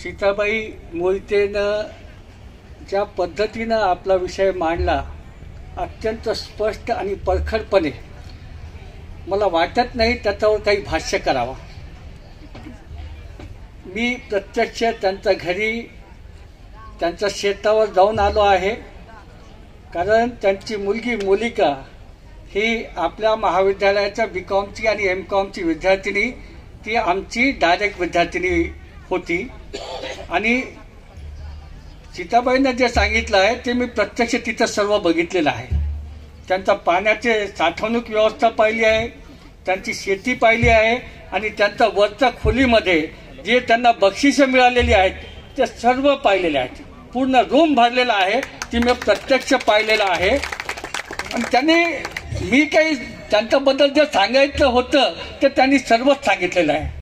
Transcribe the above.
सीताबाई मोहितेनं ज्या पद्धतीनं आपला विषय मांडला अत्यंत स्पष्ट आणि परखडपणे, मला वाटत नाही त्याच्यावर काही भाष्य करावं. मी प्रत्यक्ष त्यांच्या घरी त्यांच्या शेतावर जाऊन आलो आहे, कारण त्यांची मुलगी मोलिका ही आपल्या महाविद्यालयाच्या BComची आणि MComची विद्यार्थिनी, ती आमची डायरेक्ट विद्यार्थिनी होती. आणि सीताबाईंना जे सांगितलं आहे ते मी प्रत्यक्ष तिथं सर्व बघितलेलं आहे. त्यांचा पाण्याचे साठवणूक व्यवस्था पाहिली आहे, त्यांची शेती पाहिली आहे आणि त्यांच्या वरच्या खोलीमध्ये जे त्यांना बक्षिसं मिळालेली आहेत ते सर्व पाहिलेले आहेत. पूर्ण रूम भरलेला आहे, ती मी प्रत्यक्ष पाहिलेलं आहे. आणि त्यांनी मी काही त्यांच्याबद्दल जे सांगायचं होतं ते त्यांनी सर्वच सांगितलेलं आहे.